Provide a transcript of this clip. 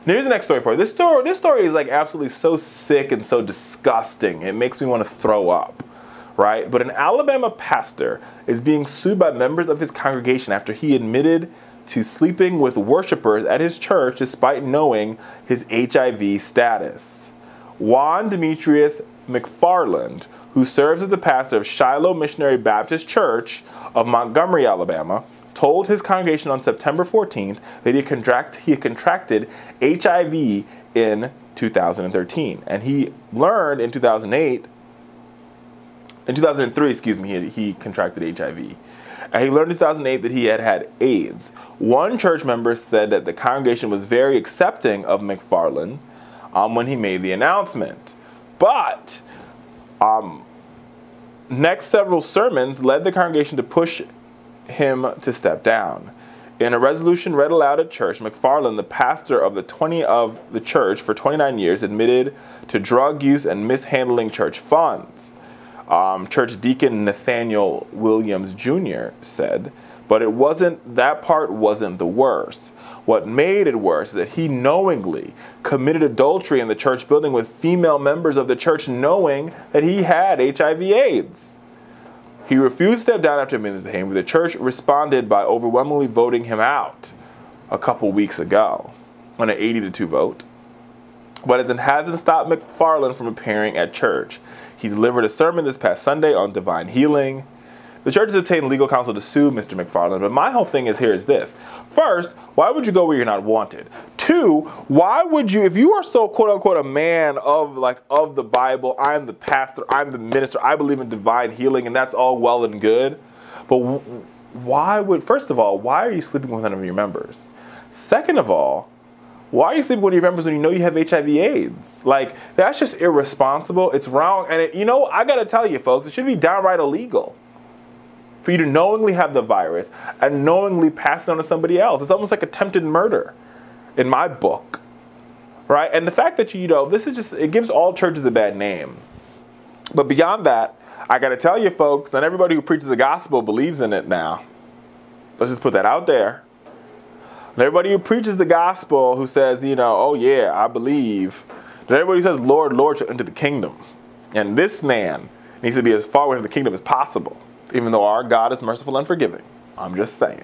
Here's the next story for you. This story is like absolutely so sick and so disgusting. It makes me want to throw up, right? But an Alabama pastor is being sued by members of his congregation after he admitted to sleeping with worshipers at his church despite knowing his HIV status. Juan Demetrius McFarland, who serves as the pastor of Shiloh Missionary Baptist Church of Montgomery, Alabama, told his congregation on September 14th that he had contracted HIV in 2013. And he learned in 2003, he contracted HIV. And he learned in 2008 that he had AIDS. One church member said that the congregation was very accepting of McFarland when he made the announcement. But next several sermons led the congregation to push him to step down. In a resolution read aloud at church, McFarland, the pastor of the church for 29 years, admitted to drug use and mishandling church funds. Church deacon Nathaniel Williams Jr. said, but that part wasn't the worst. What made it worse is that he knowingly committed adultery in the church building with female members of the church knowing that he had HIV/AIDS. He refused to step down after admitting this behavior. The church responded by overwhelmingly voting him out a couple weeks ago on an 80-2 vote. But it hasn't stopped McFarland from appearing at church. He delivered a sermon this past Sunday on divine healing. The church has obtained legal counsel to sue Mr. McFarland, but my whole thing is this. First, why would you go where you're not wanted? Two, why would you, if you are so quote-unquote a man of the Bible, I'm the pastor, I'm the minister, I believe in divine healing, and that's all well and good, but first of all, why are you sleeping with none of your members? Second of all, why are you sleeping with your members when you know you have HIV/AIDS? Like, that's just irresponsible. It's wrong. And I got to tell you, folks, it should be downright illegal for you to knowingly have the virus and knowingly pass it on to somebody else. It's almost like attempted murder in my book, right? And the fact that, this is just, it gives all churches a bad name. But beyond that, I got to tell you, folks, not everybody who preaches the gospel believes in it now. Let's just put that out there. And everybody who preaches the gospel, who says, oh yeah, I believe, and everybody who says, Lord, Lord, shall enter the kingdom. And this man needs to be as far away from the kingdom as possible, even though our God is merciful and forgiving. I'm just saying.